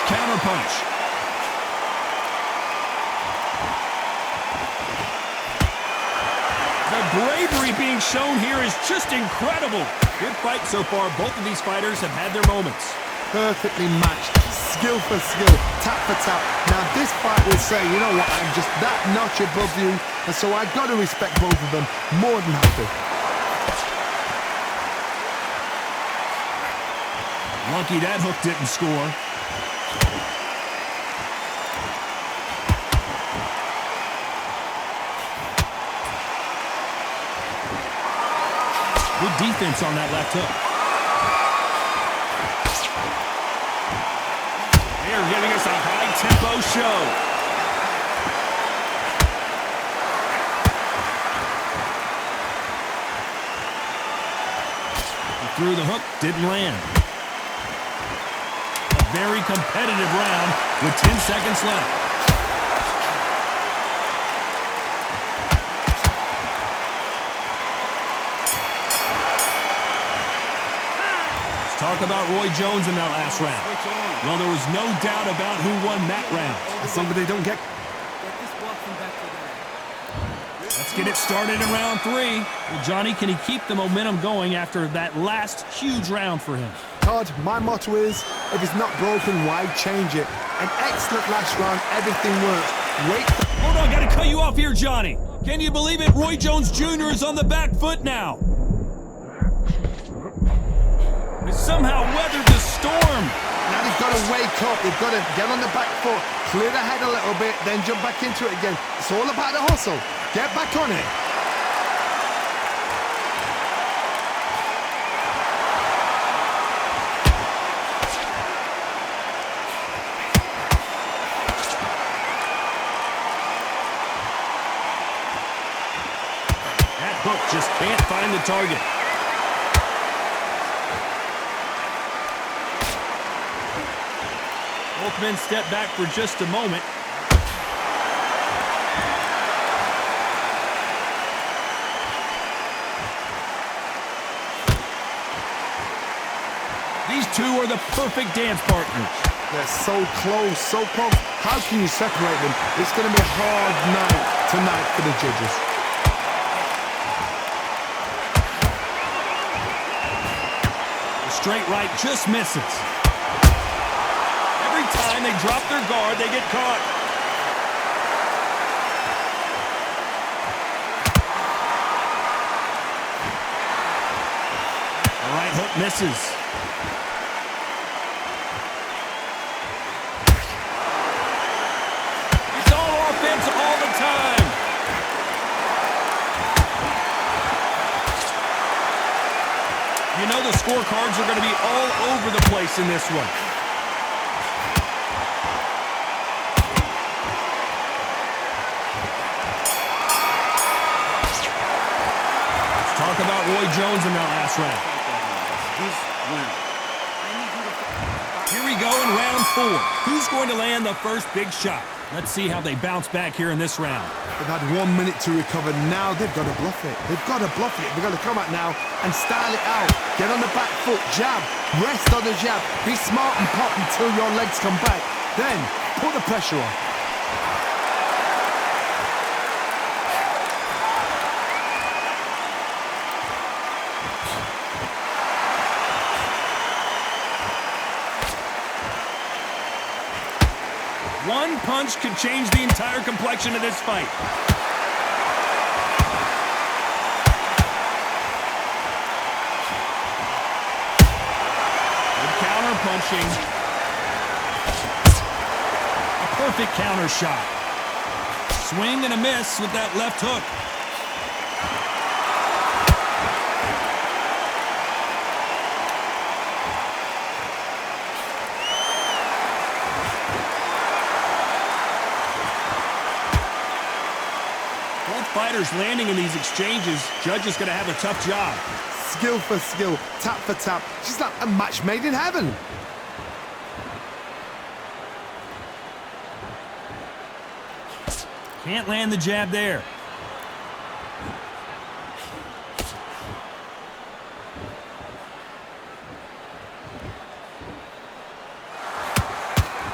counterpunch. The bravery being shown here is just incredible. Good fight so far. Both of these fighters have had their moments. Perfectly matched, skill for skill, tap for tap. Now this fight will say, you know what, I'm just that notch above you, and so I've got to respect both of them more than happy. Lucky that hook didn't score. Good defense on that left hook. They're giving us a high-tempo show. He threw the hook, didn't land. A very competitive round with 10 seconds left. Let's talk about Roy Jones in that last round. Well, there was no doubt about who won that round. Somebody don't get... Let's get it started in round 3. Well, Johnny, can he keep the momentum going after that last huge round for him? Todd, my motto is, if it's not broken, why change it? An excellent last round, everything works. Wait. Hold on, gotta cut you off here, Johnny. Can you believe it? Roy Jones Jr. is on the back foot now. He somehow weathered the storm. Now they've got to wake up. They've got to get on the back foot, clear the head a little bit, then jump back into it again. It's all about the hustle. Get back on it. That hook just can't find the target. Both men step back for just a moment. These two are the perfect dance partners. They're so close, so close. How can you separate them? It's going to be a hard night tonight for the judges. The straight right just misses. Every time they drop their guard, they get caught. The right hook misses. It's all offense all the time. You know the scorecards are going to be all over the place in this one. Talk about Roy Jones in that last round. Here we go in round 4. Who's going to land the first big shot? Let's see how they bounce back here in this round. They've had 1 minute to recover. Now they've got to bluff it. They've got to bluff it. They've got to come out now and style it out. Get on the back foot, jab, rest on the jab. Be smart and pop until your legs come back. Then put the pressure on. One punch could change the entire complexion of this fight. Good counter punching. A perfect counter shot. Swing and a miss with that left hook. Fighters landing in these exchanges, judge is going to have a tough job. Skill for skill, tap for tap. She's like a match made in heaven. Can't land the jab there.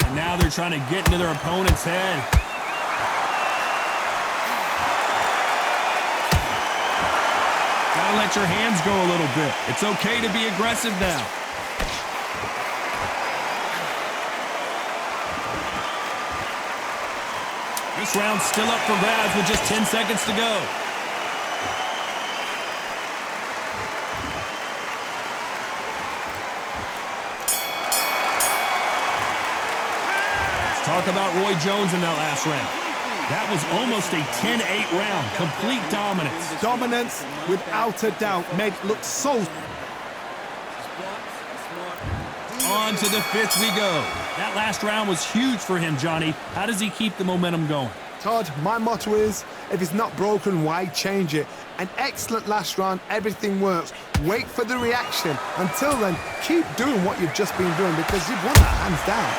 And Now they're trying to get into their opponent's head. Gotta let your hands go a little bit. It's okay to be aggressive now. This round's still up for grabs with just 10 seconds to go. Let's talk about Roy Jones in that last round. That was almost a 10-8 round. Complete dominance. Dominance, without a doubt, made it look so... On to the fifth we go. That last round was huge for him, Johnny. How does he keep the momentum going? Todd, my motto is, if it's not broken, why change it? An excellent last round, everything works. Wait for the reaction. Until then, keep doing what you've just been doing because you've won that hands down.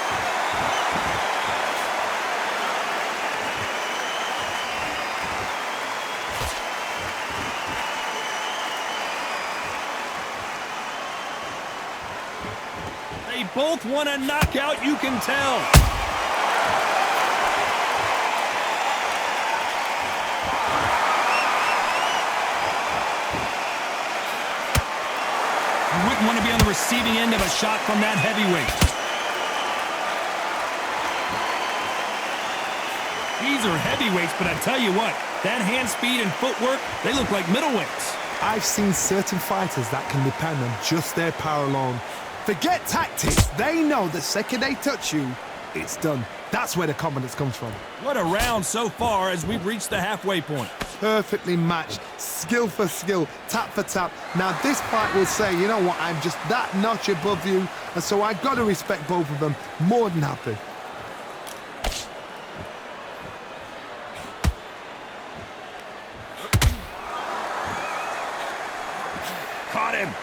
They both want a knockout, you can tell. You wouldn't want to be on the receiving end of a shot from that heavyweight. These are heavyweights, but I tell you what, that hand speed and footwork, they look like middleweights. I've seen certain fighters that can depend on just their power alone. Forget tactics. They know the second they touch you, it's done. That's where the confidence comes from. What a round so far as we've reached the halfway point. Perfectly matched, skill for skill, tap for tap. Now this fight will say, you know what, I'm just that notch above you, and so I've got to respect both of them. More than happy. Caught him.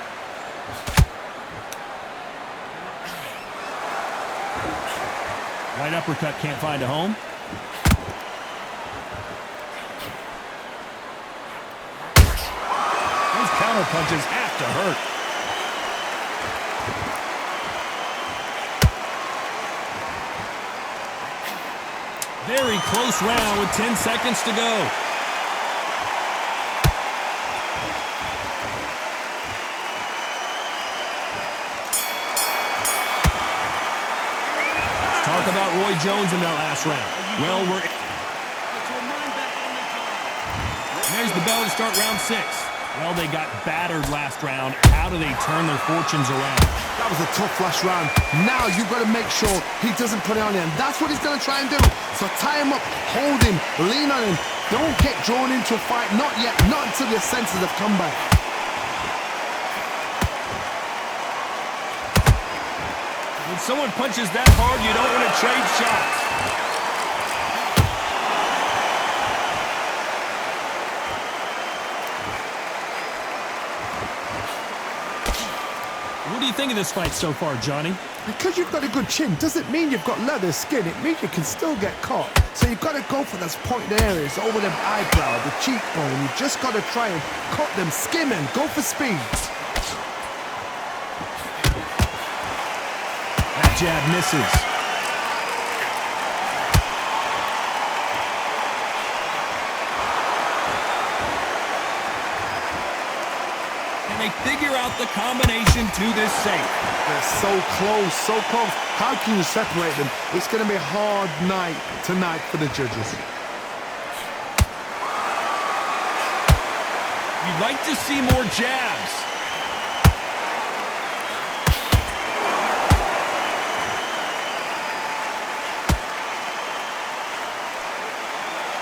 Right uppercut can't find a home. Those counter punches have to hurt. Very close round with 10 seconds to go. Talk about Roy Jones in that last round. Well, there's the bell to start round 6. Well, they got battered last round. How do they turn their fortunes around? That was a tough last round. Now you've got to make sure he doesn't put it on him. That's what he's going to try and do. So tie him up, hold him, lean on him. Don't get drawn into a fight. Not yet. Not until your senses have come back. When someone punches that hard, you don't want to trade shots. What do you think of this fight so far, Johnny? Because you've got a good chin doesn't mean you've got leather skin. It means you can still get caught. So you've got to go for those pointed areas over the eyebrow, the cheekbone. You've just got to try and cut them, skim them, go for speed. That jab misses. And they figure out the combination to this safe. They're so close, so close. How can you separate them? It's going to be a hard night tonight for the judges. You'd like to see more jabs.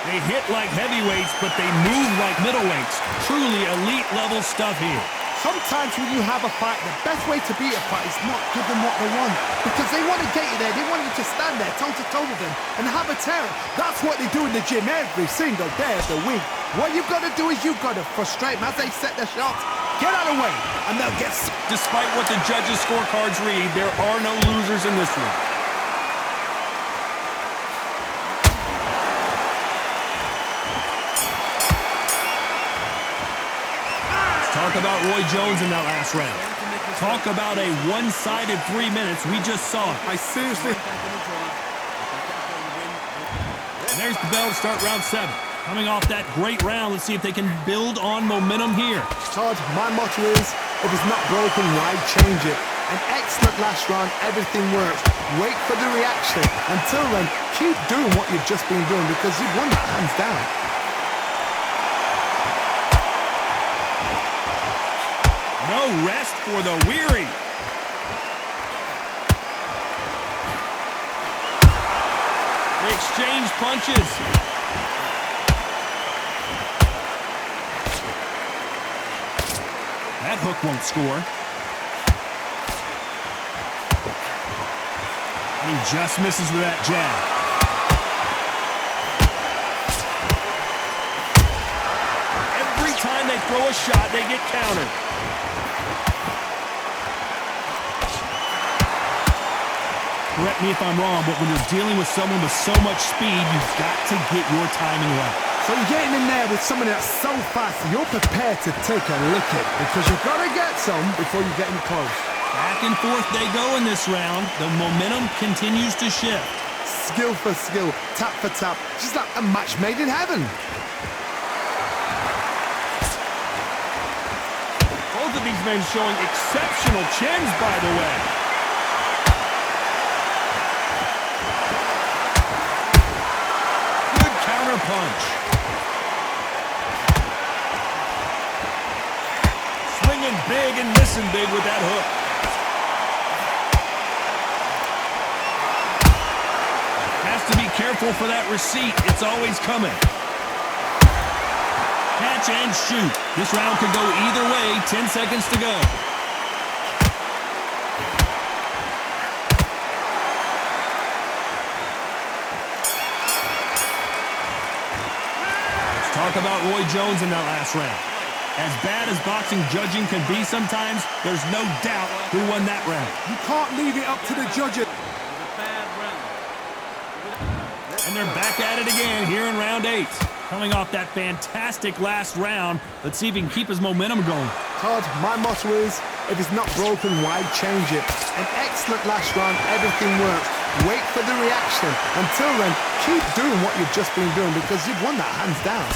They hit like heavyweights, but they move like middleweights. Truly elite level stuff here. Sometimes when you have a fight, the best way to beat a fight is not give them what they want. Because they want to get you there. They want you to stand there toe-to-toe with them and have a terror. That's what they do in the gym every single day of the week. What you've got to do is you've got to frustrate them as they set their shots. Get out of the way, and they'll get... Despite what the judges' scorecards read, there are no losers in this one. Talk about Roy Jones in that last round. Talk about a one-sided 3 minutes. We just saw it. I seriously... There's the bell to start round 7. Coming off that great round, let's see if they can build on momentum here. Todd, my motto is, if it's not broken, why change it? An excellent last round, everything works. Wait for the reaction. Until then, keep doing what you've just been doing because you've won that hands down. No rest for the weary. They exchange punches. That hook won't score. And he just misses with that jab. Every time they throw a shot, they get countered. Correct me if I'm wrong, but when you're dealing with someone with so much speed, you've got to get your timing right. So you're getting in there with somebody that's so fast, you're prepared to take a licking because you've got to get some before you get in close. Back and forth they go in this round. The momentum continues to shift. Skill for skill, tap for tap, just like a match made in heaven. Both of these men showing exceptional chins, by the way. Good counter punch. Swinging big and missing big with that hook. To be careful for that receipt. It's always coming. Catch and shoot. This round could go either way. 10 seconds to go. Let's talk about Roy Jones in that last round. As bad as boxing judging can be sometimes, there's no doubt who won that round. You can't leave it up to the judges. And they're back at it again here in round 8. Coming off that fantastic last round, let's see if he can keep his momentum going. Todd, my motto is, if it's not broken, why change it? An excellent last round, everything works. Wait for the reaction. Until then, keep doing what you've just been doing because you've won that hands down.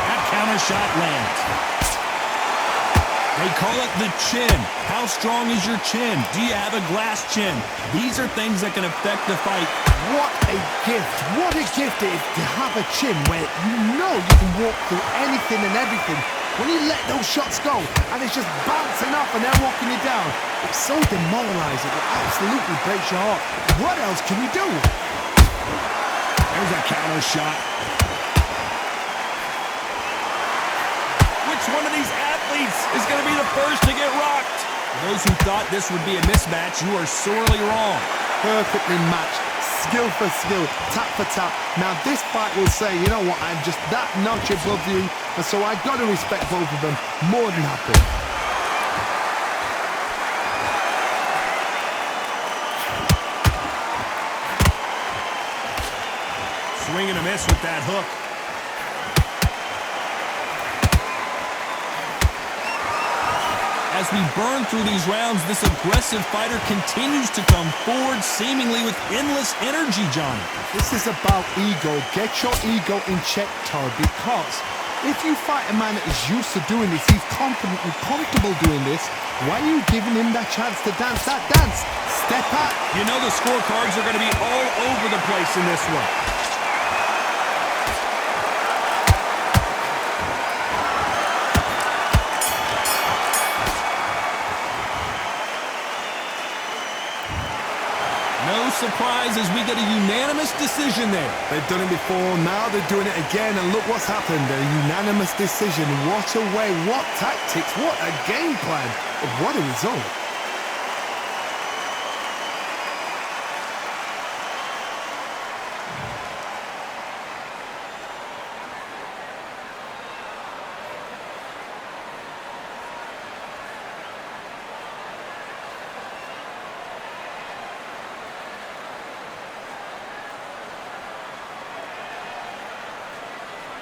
That counter shot lands. They call it the chin. How strong is your chin? Do you have a glass chin? These are things that can affect the fight. What a gift. What a gift it is to have a chin where you know you can walk through anything and everything. When you let those shots go and it's just bouncing up and they're walking you down, it's so demoralizing. It absolutely breaks your heart. What else can you do? There's a counter shot. Which one of these athletes is going to be the first to get rocked? For those who thought this would be a mismatch, you are sorely wrong. Perfectly matched. Skill for skill, tap for tap. Now this fight will say, you know what, I'm just that notch above you, and so I got to respect both of them. More than happy. Swing and a miss with that hook. As we burn through these rounds, this aggressive fighter continues to come forward, seemingly with endless energy, Johnny. This is about ego. Get your ego in check, Todd, because if you fight a man that is used to doing this, he's confident and comfortable doing this, why are you giving him that chance to dance that dance? Step up. You know the scorecards are going to be all over the place in this one. No surprise as we get a unanimous decision there. They've done it before, now they're doing it again, and look what's happened. A unanimous decision. What a way, what tactics, what a game plan. What a result.